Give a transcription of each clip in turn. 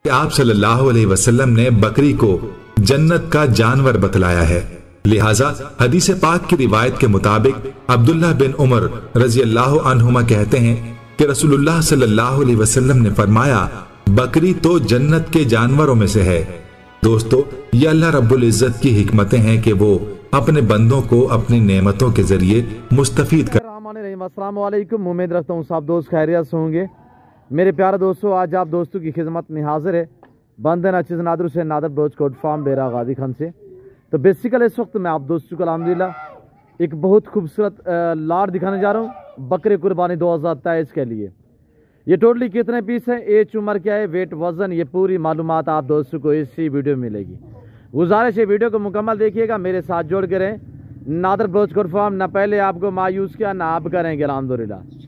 कि आप सल्लल्लाहु अलैहि वसल्लम ने बकरी को जन्नत का जानवर बतलाया है। लिहाजा हदीस पाक की रिवायत के मुताबिक अब्दुल्ला बिन उमर रजी अल्लाह अन्हुमा कहते हैं कि रसूलुल्लाह सल्लल्लाहु अलैहि वसल्लम ने फरमाया, बकरी तो जन्नत के जानवरों में से है। दोस्तों, ये अल्लाह रब्बुल इज्जत की हिकमतें हैं कि वो अपने बंदों को अपनी नेमतों के जरिए मुस्तफीद कर। अस्सलाम वालेकुम, उम्मीद रखता हूँ सब दोस्त खैरियत से होंगे। मेरे प्यारे दोस्तों, आज आप दोस्तों की खिदमत में हाजिर है बंदन अचीज़ नादर से नादर ब्रोच कोट फार्म डेरा गाजी खान से। तो बेसिकल इस वक्त मैं आप दोस्तों को अल्हम्दुलिल्लाह एक बहुत खूबसूरत लाट दिखाने जा रहा हूँ बकरे कुर्बानी 2023 के लिए। ये टोटली कितने पीस हैं, एज उम्र क्या है, वेट वजन, ये पूरी मालूमात आप दोस्तों को इसी वीडियो में मिलेगी। गुजारिश है वीडियो को मुकम्मल देखिएगा, मेरे साथ जोड़ के रहें। नादर ब्रोच कोट फार्म ना पहले आपको मायूस किया ना आप करेंगे अल्हम्दुलिल्लाह।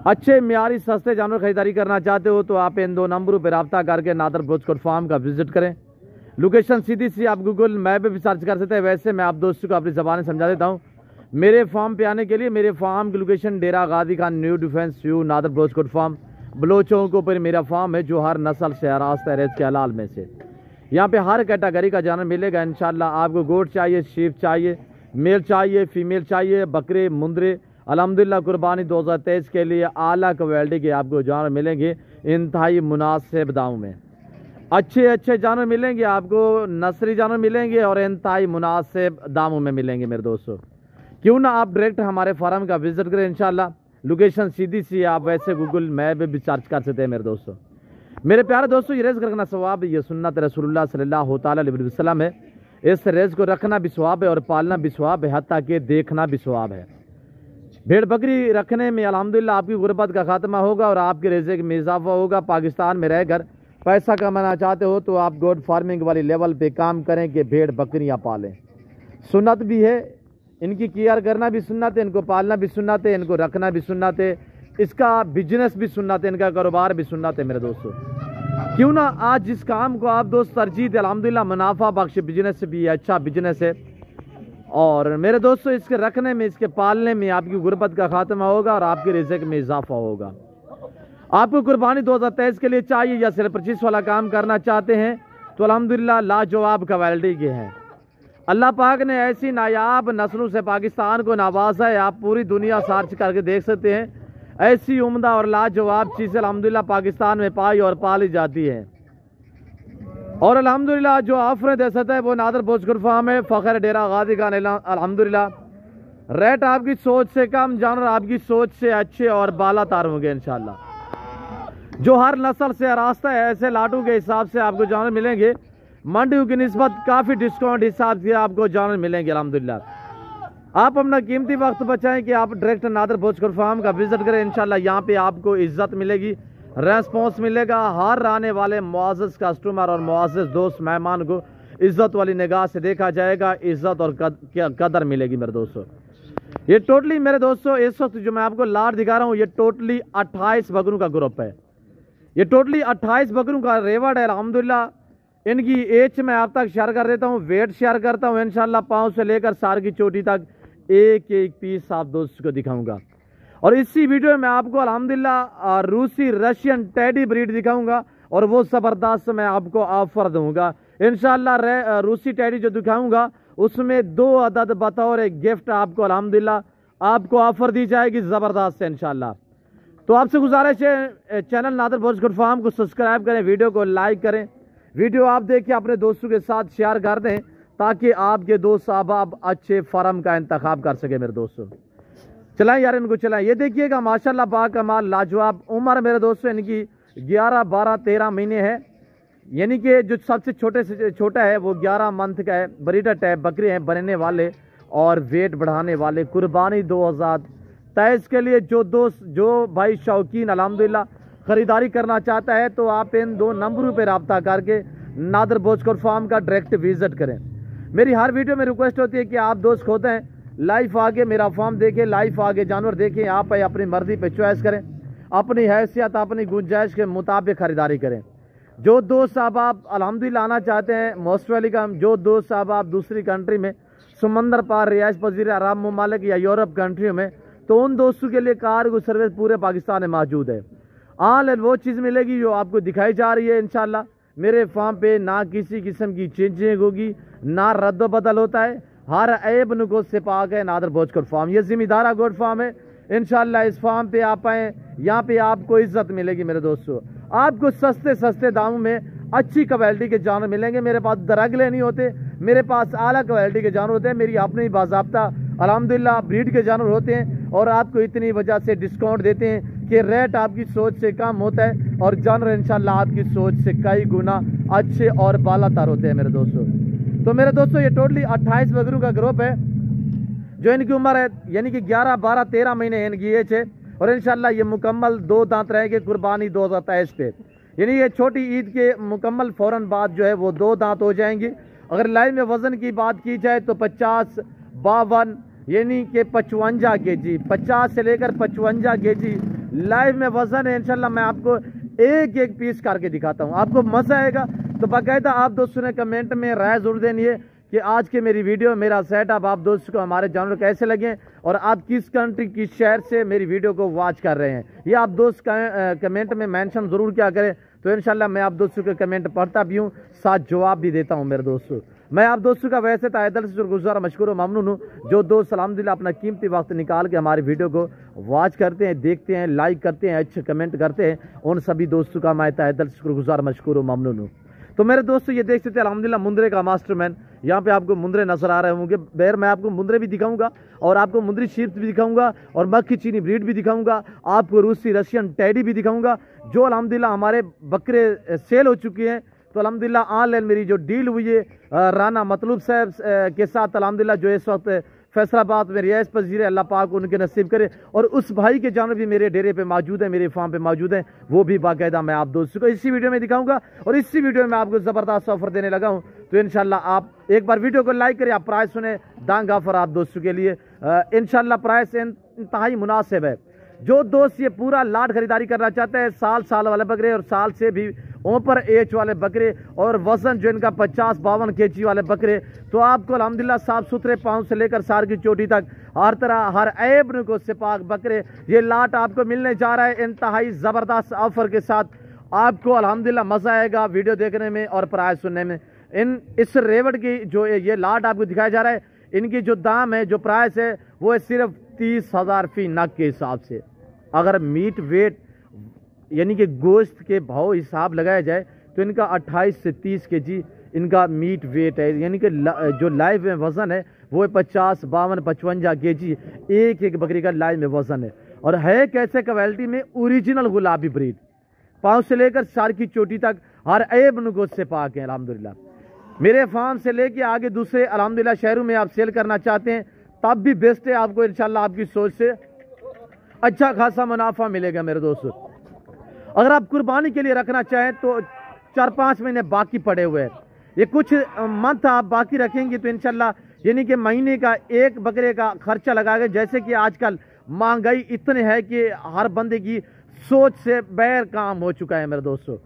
अच्छे म्यारी सस्ते जानवर खरीदारी करना चाहते हो तो आप इन 2 नंबरों पर रब्ता करके नादर ब्रोच कोट फार्म का विजिट करें। लोकेशन सीधी सी आप गूगल मैप पे भी सर्च कर सकते हैं। वैसे मैं आप दोस्तों को अपनी ज़बान समझा देता हूँ। मेरे फार्म पे आने के लिए मेरे फार्म की location Dera Ghazi Khan new defence view नादर ब्रोच कोट फार्म बलोचों के ऊपर मेरा फार्म है, जो हर नस्ल से आरास्ता है रेज के हलाल में से। यहाँ पे हर कैटेगरी का जानवर मिलेगा इंशाल्लाह। आपको गोट चाहिए, शीप चाहिए, मेल चाहिए, फीमेल चाहिए, बकरे, मुंदरे, अल्हम्दुलिल्लाह कुर्बानी 2023 के लिए आला क्वालिटी के आपको जानवर मिलेंगे इंतहाई मुनासिब दामों में। अच्छे जानवर मिलेंगे आपको, नस्ली जानवर मिलेंगे और इंतहाई मुनासिब दामों में मिलेंगे मेरे दोस्तों। क्यों ना आप डायरेक्ट हमारे फार्म का विजिट करें इंशाल्लाह। लोकेशन सीधी सी आप वैसे गूगल मैप पे भी सर्च कर सकते हैं मेरे दोस्तों। मेरे प्यारे दोस्तों, ये रेज़ रखना सवाब, ये सुन्नत रसूलुल्लाह सल्लल्लाहु अलैहि वसल्लम है। इस रेज़ को रखना भी सवाब है और पालना भी सवाब है, हत्ता कि देखना भी सवाब है। भेड़ बकरी रखने में अल्हम्दुलिल्लाह आपकी गुर्बत का खात्मा होगा और आपके रिज़्क़ में इजाफा होगा। पाकिस्तान में रहकर पैसा कमाना चाहते हो तो आप गोट फार्मिंग वाली लेवल पे काम करें कि भेड़ बकरियां पालें। सुन्नत भी है, इनकी केयर करना भी सुन्नत है, इनको पालना भी सुन्नत है, इनको रखना भी सुन्नत है, इसका बिजनेस भी सुन्नत है, इनका कारोबार भी सुन्नत है मेरे दोस्तों। क्यों ना आज जिस काम को आप दोस्त तरजीह दे, अल्हम्दुलिल्लाह मुनाफा बख्श बिजनेस भी है, अच्छा बिजनेस है। और मेरे दोस्तों, इसके रखने में, इसके पालने में आपकी गुर्बत का खात्मा होगा और आपके रिज़्क़ में इजाफा होगा। आपको कुर्बानी 2023 के लिए चाहिए या सिर्फ 25 वाला काम करना चाहते हैं तो अल्हम्दुलिल्लाह लाजवाब क्वालिटी के हैं। अल्लाह पाक ने ऐसी नायाब नस्लों से पाकिस्तान को नवाजा है, आप पूरी दुनिया सर्च करके देख सकते हैं। ऐसी उम्दा और लाजवाब चीज़ें अल्हम्दुलिल्लाह पाकिस्तान में पाई और पाली जाती हैं। और अल्हम्दुलिल्लाह जो ऑफर दे सकता है वो नादर ब्रोच कोट फार्म है, फ़खर डेरा गाजी खान। अल्हम्दुलिल्लाह रेट आपकी सोच से कम, जानवर आपकी सोच से अच्छे और बाला तार होंगे इंशाल्लाह। जो हर नस्ल से रास्ता है, ऐसे लाटू के हिसाब से आपको जानवर मिलेंगे। मंडियों की निस्बत काफ़ी डिस्काउंट हिसाब से आपको जानवर मिलेंगे अल्हम्दुलिल्लाह। आप अपना कीमती वक्त बचाएं कि आप direct Nadar broach coat farm का विजिट करें इंशाल्लाह। यहाँ पे आपको इज्जत मिलेगी, रेस्पॉन्स मिलेगा। हर आने वाले मुआज़्ज़ज़ कस्टमर और मुआज़्ज़ज़ दोस्त मेहमान को इज़्ज़त वाली निगाह से देखा जाएगा, इज़्ज़त और कदर मिलेगी मेरे दोस्तों। ये टोटली मेरे दोस्तों इस वक्त जो मैं आपको लाट दिखा रहा हूँ, ये टोटली 28 बकरों का ग्रुप है। ये टोटली 28 बकरों का रेवड़ है अल्हम्दुलिल्लाह। इनकी एज मैं आप तक शेयर कर देता हूँ, वेट शेयर करता हूँ इंशाल्लाह। पाँव से लेकर सार की चोटी तक एक एक पीस आप दोस्तों को दिखाऊंगा। और इसी वीडियो में आपको अल्हम्दुलिल्लाह रूसी रशियन टेडी ब्रीड दिखाऊंगा और वो ज़बरदस्त मैं आपको ऑफर दूंगा इंशाल्लाह। रूसी टेडी जो दिखाऊंगा उसमें 2 अदद बतौर एक गिफ्ट आपको अल्हम्दुलिल्लाह आपको ऑफर दी जाएगी ज़बरदस्त इंशाल्लाह। तो आपसे गुजारिश है channel Nadar broach coat farm को सब्सक्राइब करें, वीडियो को लाइक करें, वीडियो आप देखिए अपने दोस्तों के साथ शेयर कर दें ताकि आपके दोस्त अहबाब अच्छे फार्म का इंतखाब कर सके मेरे दोस्तों। चलाएं यार इनको, चलाएं। ये देखिएगा माशाल्लाह बाकमाल लाजवाब उम्र मेरे दोस्तों इनकी 11, 12, 13 महीने है। यानी कि जो सबसे छोटे से छोटा है वो 11 मंथ का है। ब्रीडर टाइप बकरे हैं, बनने वाले और वेट बढ़ाने वाले। कुर्बानी 2023 के लिए जो भाई शौकीन अल्हम्दुलिल्लाह ख़रीदारी करना चाहता है तो आप इन 2 नंबरों पर रब्ता करके नादर ब्रोच कोट फार्म का डायरेक्ट विजिट करें। मेरी हर वीडियो में रिक्वेस्ट होती है कि आप दोस्त होते हैं लाइव आगे मेरा फार्म देखें, लाइव आगे जानवर देखें, आप अपनी मर्जी पे चॉइस करें, अपनी हैसियत अपनी गुंजाइश के मुताबिक ख़रीदारी करें। जो दोस्त साहब आप अल्हम्दुलिल्लाह आना चाहते हैं मोस्ट वेलकम। जो दोस्त साहब आप दूसरी कंट्री में समंदर पार रिहाइश पजीर अरब ममालिक या यूरोप कंट्रियों में, तो उन दोस्तों के लिए कार सर्विस पूरे पाकिस्तान में मौजूद है। ऑनलाइन वो चीज़ मिलेगी जो आपको दिखाई जा रही है इंशाल्लाह। मेरे फार्म पे ना किसी किस्म की चेंजिंग होगी, ना रद्द बदल होता है। हर ऐब नुको से पाक है नादर भोज गोट फार्म। ये जिम्मेदारा गोट फार्म है। इंशाल्लाह इस फार्म पे आप आए, यहाँ पे आपको इज्जत मिलेगी मेरे दोस्तों। आपको सस्ते सस्ते दामों में अच्छी क्वालिटी के जानवर मिलेंगे। मेरे पास दरगले नहीं होते, मेरे पास आला क्वालिटी के जानवर होते हैं। मेरी अपनी बाज़ाब्ता अल्हम्दुलिल्लाह ब्रीड के जानवर होते हैं और आपको इतनी वजह से डिस्काउंट देते हैं कि रेट आपकी सोच से कम होता है और जानवर इंशाल्लाह आपकी सोच से कई गुना अच्छे और बालातर होते हैं मेरे दोस्तों। तो मेरे दोस्तों ये टोटली 28 बकरों का ग्रुप है जो इनकी उम्र है यानी कि 11, 12, 13 महीने इनकी एज है और इंशाल्लाह ये मुकम्मल 2 दांत रहेंगे कुर्बानी 2023 पे। यानी ये छोटी ईद के मुकम्मल फ़ौरन बाद जो है वो 2 दांत हो जाएंगी। अगर लाइव में वज़न की बात की जाए तो 50, 52 यानी कि 55 kg, 50 से लेकर 55 kg लाइव में वज़न है। इंशाल्लाह मैं आपको एक एक पीस करके दिखाता हूँ, आपको मज़ा आएगा। तो बाकायदा आप दोस्तों ने कमेंट में राय ज़रूर देनी है कि आज की मेरी वीडियो, मेरा सेटअप आप दोस्तों को हमारे जानवर कैसे लगे और आप किस कंट्री, किस शहर से मेरी वीडियो को वॉच कर रहे हैं, ये आप दोस्त कमेंट में मेंशन ज़रूर क्या करें। तो इंशाल्लाह मैं आप दोस्तों के कमेंट पढ़ता भी हूँ, साथ जवाब भी देता हूँ मेरे दोस्तों। मैं आप दोस्तों का वैसे तहे दिल से शुक्रगुज़ार, मशकूर और ममनून हूँ जो दोस्त अल्हम्दुलिल्लाह अपना कीमती वक्त निकाल के हमारी वीडियो को वॉच करते हैं, देखते हैं, लाइक करते हैं, अच्छे कमेंट करते हैं। उन सभी दोस्तों का मैं तहे दिल से शुक्रगुज़ार, मशकूर और ममनून हूँ। तो मेरे दोस्तों ये देख सकते हैं अल्हम्दुलिल्लाह मुंदरे का मास्टरमैन, यहाँ पे आपको मुंदरे नजर आ रहे होंगे। बैर मैं आपको मुंदरे भी दिखाऊंगा और आपको मुंदरी शीप भी दिखाऊंगा और मक्खी चीनी ब्रीड भी दिखाऊंगा, आपको रूसी रशियन टैडी भी दिखाऊंगा जो अल्हम्दुलिल्लाह हमारे बकरे सेल हो चुके हैं। तो अल्हम्दुलिल्लाह ऑनलाइन मेरी जो डील हुई है राना मतलूब साहब के साथ, अल्हम्दुलिल्लाह जो इस वक्त फैसलाबाद में रियायत पजीर है, अल्लाह पाक उनके नसीब करे। और उस भाई के जानवर भी मेरे डेरे पे मौजूद है, मेरे फार्म पे मौजूद है, वो भी बाकायदा मैं आप दोस्तों को इसी वीडियो में दिखाऊंगा। और इसी वीडियो में आपको ज़बरदस्त ऑफर देने लगा हूँ। तो इंशाल्लाह आप एक बार वीडियो को लाइक करें, आप प्राइस सुने, दांग ऑफर आप दोस्तों के लिए। इंशाल्लाह प्राइस इंतहाई मुनासिब है। जो दोस्त ये पूरा लाट खरीदारी करना चाहते हैं, साल वाले बकरे और साल से भी ऊपर एज वाले बकरे और वजन जो इनका 50-52 kg वाले बकरे, तो आपको अल्हम्दुलिल्लाह साफ सुथरे पाँव से लेकर सार की चोटी तक हर तरह हर ऐब को सिपाक बकरे ये लाट आपको मिलने जा रहा है इंतहाई ज़बरदस्त ऑफर के साथ। आपको अल्हम्दुलिल्लाह मज़ा आएगा वीडियो देखने में और प्राइस सुनने में। इस रेवट की जो ये लाट आपको दिखाया जा रहा है, इनकी जो दाम है, जो प्राइस है, वो है सिर्फ 30,000 फी नग के हिसाब से। अगर मीट वेट यानी कि गोश्त के भाव हिसाब लगाया जाए तो इनका 28 से 30 kg इनका मीट वेट है, यानी कि जो लाइव में वज़न है वो है 50, 52, 55 kg एक एक बकरी का लाइव में वज़न है। और है कैसे क्वालिटी में, ओरिजिनल गुलाबी ब्रीड, पाँव से लेकर सर की चोटी तक हर ऐब नुगोश से पाक है अल्हम्दुलिल्लाह। मेरे फार्म से लेके आगे दूसरे अल्हम्दुलिल्लाह शहरों में आप सेल करना चाहते हैं तब भी बेस्ट है, आपको इंशाल्लाह आपकी सोच से अच्छा खासा मुनाफा मिलेगा मेरे दोस्तों। अगर आप कुर्बानी के लिए रखना चाहें तो 4-5 महीने बाकी पड़े हुए हैं, ये कुछ मंथ आप बाकी रखेंगे तो इंशाल्लाह यानी कि महीने का एक बकरे का खर्चा लगाएंगे। जैसे कि आजकल महंगाई इतनी है कि हर बंदे की सोच से बैर काम हो चुका है मेरे दोस्तों।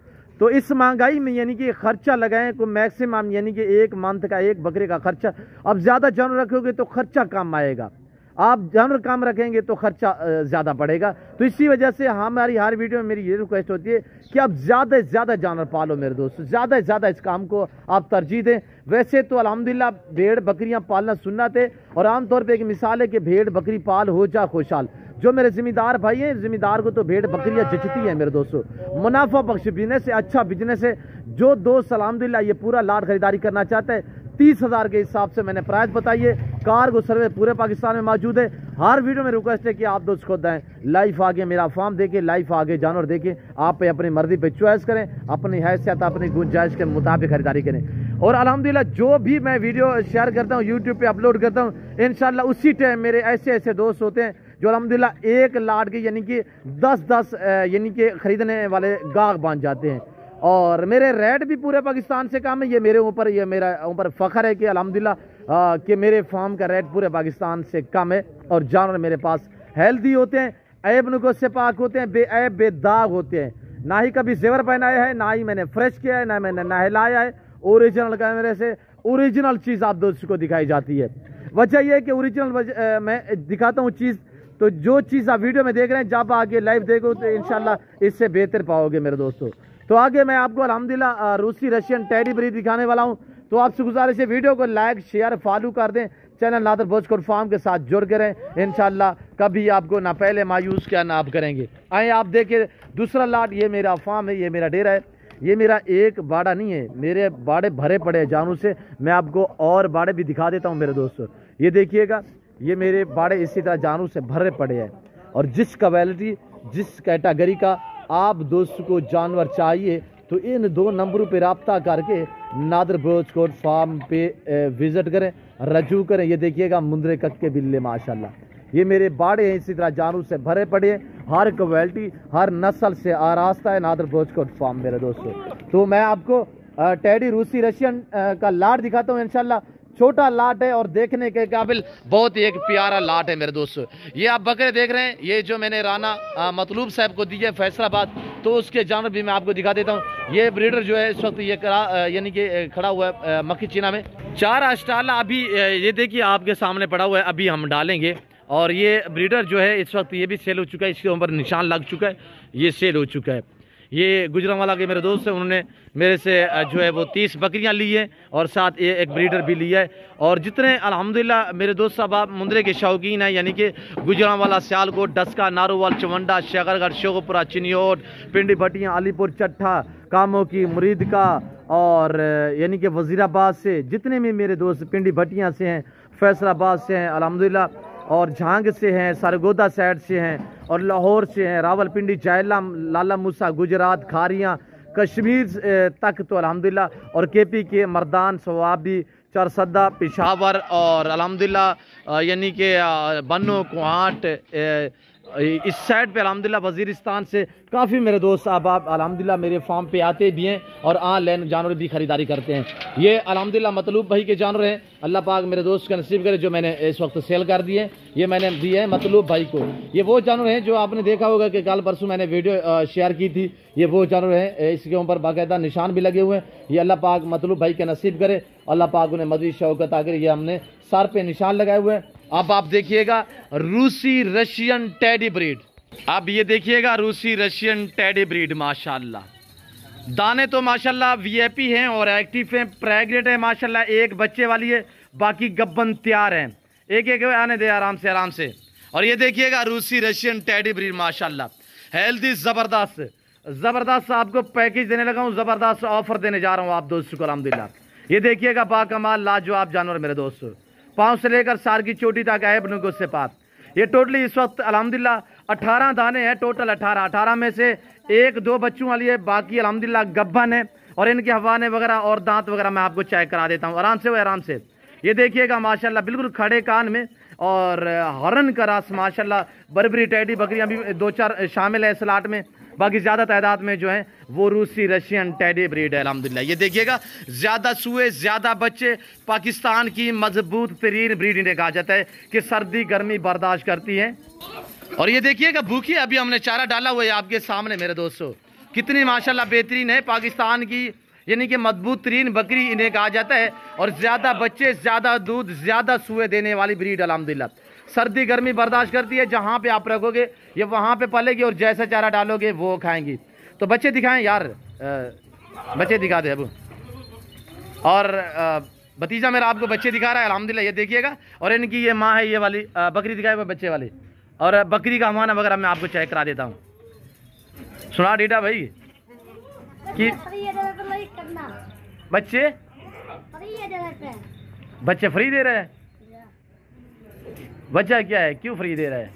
तो इस महंगाई में यानी कि खर्चा लगाएं को मैक्सिमम, यानी कि एक मंथ का एक बकरे का खर्चा। अब ज़्यादा जानवर रखोगे तो खर्चा कम आएगा, आप जानवर कम रखेंगे तो खर्चा ज़्यादा पड़ेगा। तो इसी वजह से हमारी हर वीडियो में मेरी ये रिक्वेस्ट होती है कि आप ज़्यादा से ज़्यादा जानवर पालो मेरे दोस्तों, ज़्यादा से ज़्यादा इस काम को आप तरजीह दें। वैसे तो अल्हम्दुलिल्लाह भेड़ बकरियां पालना सुन्नत है और आमतौर पर एक मिसाल है कि भेड़ बकरी पाल हो जा खुशहाल। जो मेरे ज़िम्मेदार भाई हैं, ज़िम्मेदार को तो भेड़ बकरियां जचती हैं मेरे दोस्तों। मुनाफा बख्श बिजनेस है, अच्छा बिजनेस है। जो दोस्त अल्हम्दुलिल्लाह ये पूरा लाट खरीदारी करना चाहता है 30,000 के हिसाब से मैंने प्राइस बताइए। कार्गो सर्वे पूरे पाकिस्तान में मौजूद है। हर वीडियो में रिक्वेस्ट है कि आप दोस्त खुद आएँ, लाइफ आगे मेरा फार्म देखें, लाइफ आगे जानवर देखें, आप पे अपनी मर्जी पे चॉइस करें, अपनी हैसियत अपनी गुंजाइश के मुताबिक खरीदारी करें। और अल्हम्दुलिल्लाह जो भी मैं वीडियो शेयर करता हूँ, यूट्यूब पे अपलोड करता हूँ, इंशाल्लाह उसी टाइम मेरे ऐसे दोस्त होते हैं जो अल्हम्दुलिल्लाह एक लाट के यानी कि 10 यानी कि खरीदने वाले गाहक बन जाते हैं। और मेरे रेट भी पूरे पाकिस्तान से कम है। ये मेरे ऊपर फ़ख्र है कि अल्हम्दुलिल्लाह कि मेरे फार्म का रेट पूरे पाकिस्तान से कम है और जानवर मेरे पास हेल्दी होते हैं, ऐब नुगोश से पाक होते हैं, बेऐब बेदाग होते हैं। ना ही कभी जेवर पहनाया है, ना ही मैंने फ्रेश किया है, ना मैंने नहलाया है। ओरिजिनल कैमरे से ओरिजिनल चीज़ आप दोस्तों को दिखाई जाती है। वजह यह है कि ओरिजिनल मैं दिखाता हूँ चीज़, तो जो चीज़ आप वीडियो में देख रहे हैं जब आगे लाइव देखो तो इंशाल्लाह इससे बेहतर पाओगे मेरे दोस्तों। तो आगे मैं आपको अल्हम्दुलिल्लाह रूसी रशियन टेडी ब्रीड दिखाने वाला हूँ। तो आपसे गुजारिश है वीडियो को लाइक शेयर फॉलो कर दें, channel Nadar birds goat farm के साथ जुड़ के रहें। इंशाल्लाह कभी आपको ना पहले मायूस क्या ना आप करेंगे। आए आप देखिए दूसरा लाट, ये मेरा फार्म है, ये मेरा डेरा है। ये मेरा एक बाड़ा नहीं है, मेरे बाड़े भरे पड़े हैं जानों से। मैं आपको और बाड़े भी दिखा देता हूँ मेरे दोस्तों। ये देखिएगा, ये मेरे बाड़े इसी तरह जानों से भरे पड़े हैं। और जिस क्वालिटी जिस कैटेगरी का आप दोस्तों को जानवर चाहिए तो इन 2 नंबरों पे रब्ता करके नादर बर्ड्स कोड फार्म पे विजिट करें, रजू करें। ये देखिएगा मुंदरे कक्के बिल्ले माशाल्लाह, ये मेरे बाड़े हैं, इसी तरह जानवर से भरे पड़े हैं। हर क्वालिटी हर नस्ल से आरास्ता है नादर बर्ड्स कोड फार्म मेरे दोस्तों। तो मैं आपको टेडी रूसी रशियन का लाट दिखाता हूँ। इंशाल्लाह छोटा लाट है और देखने के काबिल बहुत ही एक प्यारा लाट है मेरे दोस्तों। ये आप बकरे देख रहे हैं, ये जो मैंने राना मतलूब साहब को दी है फैसलाबाद, तो उसके जानवर भी मैं आपको दिखा देता हूँ। ये ब्रीडर जो है इस वक्त ये यानी कि खड़ा हुआ है मक्खी चीना में। 4 अस्टाला अभी ये देखिए आपके सामने पड़ा हुआ है, अभी हम डालेंगे। और ये ब्रीडर जो है इस वक्त ये भी सेल हो चुका है, इसके ऊपर निशान लग चुका है, ये सेल हो चुका है। ये गुजरांवाला के मेरे दोस्त हैं, उन्होंने मेरे से जो है वो 30 बकरियां ली हैं और साथ एक ब्रीडर भी लिया है। और जितने अल्हम्दुलिल्लाह मेरे दोस्त साहब आप मुंदरे के शौकीन हैं, यानी कि गुजरांवाला, सियालकोट, डस्का, नारोवाल, चवंडा, शेखरगढ़, शेखोपुरा, चिनियोट, पिंडी भटियाँ, अलीपुर, चट्ठा, कामों की, मुरीद का और यानी कि वजीराबाद से जितने भी मेरे दोस्त पिंडी भटियाँ से हैं, फैसलाबाद से हैं अल्हम्दुलिल्लाह, और झांग से हैं, सरगोदा साइड से हैं और लाहौर से हैं, रावलपिंडी, जैलम, लाला मूसा, गुजरात, खारियाँ, कश्मीर तक तो अल्हम्दुलिल्लाह, और केपी के मर्दान, सवाबी, चरसद्दा, पेशावर और अल्हम्दुलिल्लाह यानी कि बन्नो, कुहाट, इस साइड पे अल्हम्दुलिल्लाह वजीरिस्तान से काफ़ी मेरे दोस्त अब आप अल्हम्दुलिल्लाह मेरे फार्म पे आते भी हैं और ऑनलाइन जानवर भी खरीदारी करते हैं। ये अल्हम्दुलिल्लाह मतलूब भाई के जानवर हैं, अल्लाह पाक मेरे दोस्त का नसीब करे, जो मैंने इस वक्त सेल कर दिए। ये मैंने दिए हैं मतलूब भाई को। ये वो जानवर हैं जो आपने देखा होगा कि कल परसों मैंने वीडियो शेयर की थी। ये वो जानवर हैं, इसके ऊपर बाकायदा निशान भी लगे हुए हैं। ये अल्लाह पाक मतलूब भाई के नसीब करे, अल्लाह पाक उन्हें मज़ीद शौकत आकर ये हमने सर पे निशान लगाए हुए हैं। अब आप देखिएगा रूसी रशियन टेडी ब्रीड, अब ये देखिएगा रूसी रशियन टेडी ब्रीड माशाल्लाह। दाने तो माशाल्लाह वीआईपी हैं और एक्टिव हैं, प्रेग्नेंट है माशाल्लाह, एक बच्चे वाली है, बाकी गब्बन तैयार हैं। एक एक आने दे आराम से आराम से। और ये देखिएगा रूसी रशियन टेडी ब्रीड माशाल्लाह, हेल्दी ज़बरदस्त ज़बरदस्त। आपको पैकेज देने लगा हूँ, ज़बरदस्त ऑफर देने जा रहा हूँ आप दोस्तों को अल्हम्दुलिल्लाह। ये देखिएगा बाकमाल लाजवाब जानवर मेरे दोस्तों, पाँव से लेकर सार की चोटी तक ऐब नुगो से पात। ये टोटली इस वक्त अल्हम्दुलिल्लाह 18 दाने हैं, टोटल 18 में से 1-2 बच्चों वाली है, बाकी अल्हम्दुलिल्लाह गब्बन है। और इनकी हवाने वगैरह और दांत वगैरह मैं आपको चेक करा देता हूँ, आराम से वो आराम से। ये देखिएगा माशाल्लाह बिल्कुल खड़े कान में और हरन का रास माशाल्लाह। बरबरी टेडी बकरियां भी 2-4 शामिल है इस लाट में, बाकी ज़्यादा तादाद में जो है वो रूसी रशियन टेडी ब्रीड है अल्हम्दुलिल्लाह। ये देखिएगा ज़्यादा सुए ज़्यादा बच्चे, पाकिस्तान की मजबूत तरीन ब्रीड इन्हें कहा जाता है कि सर्दी गर्मी बर्दाश्त करती है। और ये देखिएगा भूखी, अभी हमने चारा डाला हुआ है आपके सामने मेरे दोस्तों, कितनी माशाल्लाह बेहतरीन है, पाकिस्तान की यानी कि मजबूत तरीन बकरी इन्हें कहा जाता है। और ज़्यादा बच्चे ज़्यादा दूध ज़्यादा सुए देने वाली ब्रीड अल्हम्दुलिल्लाह, सर्दी गर्मी बर्दाश्त करती है। जहाँ पे आप रखोगे ये वहाँ पे पलेगी और जैसा चारा डालोगे वो खाएंगी। तो बच्चे दिखाएं यार, बच्चे दिखा दे अब। और भतीजा मेरा आपको बच्चे दिखा रहा है अल्हम्दुलिल्लाह, ये देखिएगा। और इनकी ये माँ है, ये वाली बकरी दिखाए हुए बच्चे वाली। और बकरी का हवाना वगैरह मैं आपको चेक करा देता हूँ। सुना डीडा भाई कि बच्चे फ्री दे रहे हैं। बच्चा क्या है, क्यों फ्री दे रहा है?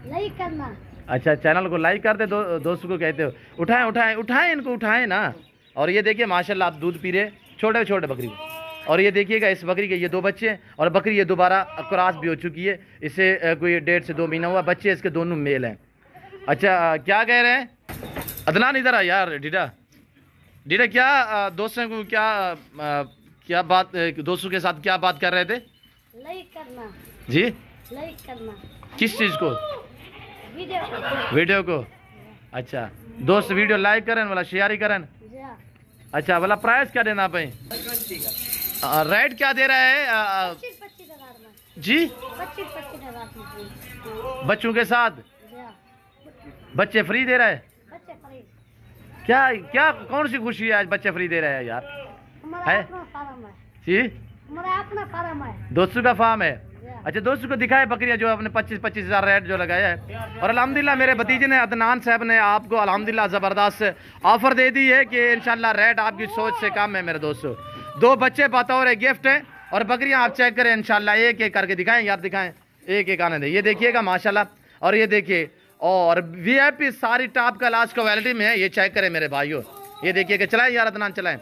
लाइक करना। अच्छा, चैनल को लाइक कर दे, दोस्तों को कहते हो उठाएं उठाएं उठाएं, इनको उठाएं ना। और ये देखिए माशाल्लाह आप दूध पी रहे, छोटे छोटे बकरी। और ये देखिएगा इस बकरी के ये 2 बच्चे हैं और बकरी ये दोबारा क्रॉस भी हो चुकी है, इसे कोई 1.5 से 2 महीना हुआ। बच्चे इसके दोनों मेल हैं। अच्छा क्या कह रहे हैं अदनान? इधर आ यार डीडा, डीडा क्या दोस्तों को क्या बात, दोस्तों के साथ क्या बात कर रहे थे? लाइक करना जी, लाइक करना। किस चीज़ को? वीडियो को। अच्छा, दोस्त वीडियो लाइक करें वाला शेयर ही करें। अच्छा, वाला प्राइस क्या देना पे? रेट क्या दे रहा है 25,000 जी? 25,000 बच्चों के साथ बच्चे फ्री दे रहा है। क्या क्या कौन सी खुशी है आज बच्चे फ्री दे रहे हैं यार? हमारा है? अपना फार्म है। जी, हमारा अपना फार्म है। दोस्तों का फार्म है। अच्छा, दोस्तों को दिखाए बकरियां जो आपने 25-25 हज़ार रेट जो लगाया है। और अल्हम्दुलिल्लाह मेरे भतीजे ने अदनान साहब ने आपको अल्हम्दुलिल्लाह ज़बरदस्त ऑफर दे दी है कि इंशाल्लाह रेट आपकी सोच से कम है मेरे दोस्तों। 2 बच्चे बतौर गिफ्ट है और बकरियां आप चेक करें इंशाल्लाह, एक एक करके दिखाएं यार, दिखाएं, एक एक आने दे। ये देखिएगा माशाल्लाह, और ये देखिए, और VIP सारी टॉप क्लास क्वालिटी में है, ये चेक करें मेरे भाइयों। ये देखिएगा, चलाएं यार अदनान, चलाएं।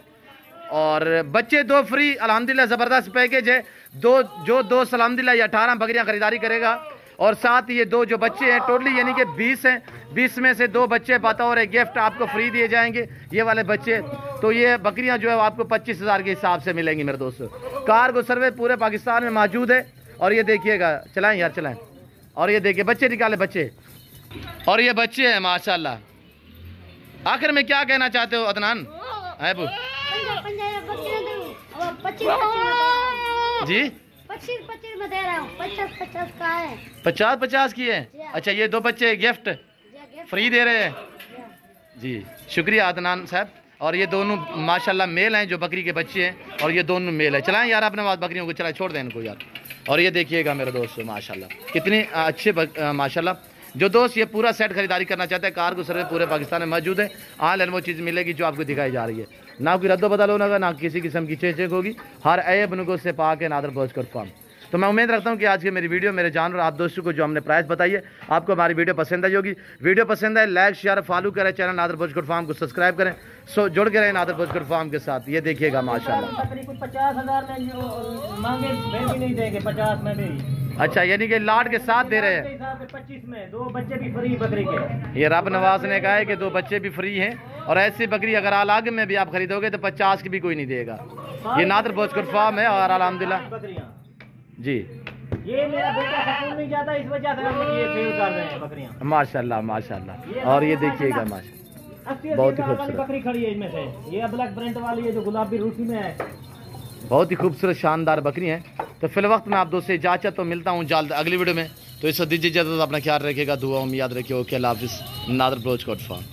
और बच्चे 2 फ्री, अल्हम्दुलिल्लाह ज़बरदस्त पैकेज है। दो 2 अल्हम्दुलिल्लाह 18 बकरियां खरीदारी करेगा और साथ ये 2 जो बच्चे हैं टोटली यानी कि 20 हैं, 20 में से 2 बच्चे बतौर गिफ्ट आपको फ्री दिए जाएंगे, ये वाले बच्चे। तो ये बकरियां जो है आपको 25 हज़ार के हिसाब से मिलेंगी मेरे दोस्तों। कार्गो सर्वे पूरे पाकिस्तान में मौजूद है। और ये देखिएगा, चलाएं यार, चलाएं। और ये देखिए बच्चे निकाले, बच्चे, और ये बच्चे हैं माशाल्लाह। आखिर में क्या कहना चाहते हो अदनान? अबू जी 25 में दे रहा हूँ। 50 का है। 50 की है। अच्छा, ये 2 बच्चे गिफ्ट फ्री दे रहे हैं जी, शुक्रिया अदनान साहब। और ये दोनों माशाल्लाह मेल हैं जो बकरी के बच्चे हैं, और ये दोनों मेल है। चलाएं यार अपने बात बकरियों को, चलाएं, छोड़ दें इनको यार। और ये देखिएगा मेरे दोस्तों माशाल्लाह कितने अच्छे माशाल्लाह। जो दोस्त ये पूरा सेट खरीदारी करना चाहते हैं, कार्गो सर्विस पूरे पाकिस्तान में मौजूद है। ऑनलाइन वो चीज़ मिलेगी जो आपको दिखाई जा रही है, ना कोई रद्दो बदल होगा, ना किसी किस्म की चेक होगी। हर ऐब नुगो से पाक है नादर पहुँच कर फार्म। तो मैं उम्मीद रखता हूँ कि आज की मेरी वीडियो, मेरे जानवर आप दोस्तों को जो हमने प्राइस बताई है, आपको हमारी वीडियो पसंद आई होगी। वीडियो पसंद है लाइक शेयर फॉलो करें, चैनल नादर भोजकोट फार्म को सब्सक्राइब करें। सो जुड़ के रहें नादर भोजकोट फार्म के साथ। ये देखिएगा माशाल्लाह। 50,000 में जो मांगे फिर भी नहीं देंगे, 50 में भी। अच्छा, यानी कि लाट के साथ दे रहे हैं। 25 में 2 बच्चे भी फ्री बकरी के। ये रब नवाज ने कहा है कि 2 बच्चे भी फ्री हैं। और ऐसी बकरी अगर अलग में भी आप खरीदोगे तो 50 की भी कोई नहीं देगा। ये नादर भोजकोट फार्म है और अल्हम्दुलिल्लाह बकरियां जी। ये मेरा बेटा स्कूल नहीं जाता, इस वजह से हम ये सेल कर रहे हैं बकरियां। माशाल्लाह माशाल्लाह। और ये देखिएगा माशाल्लाह, बहुत ही खूबसूरत बकरी खड़ी है इनमें से। ये ब्लैक प्रिंट वाली है जो गुलाबी रूसी में है, बहुत ही खूबसूरत शानदार बकरी हैं। तो फिल वक्त मैं आप दोस्तों इजाज़त तो मिलता हूँ जल्द अगली वीडियो में। तो इस वक्त दीजिए इजाज़त, अपना ख्याल रखिएगा, दुआ में याद रखिए। ओके, अल्लाह हाफिज़। नादर भोजकोट फार्म।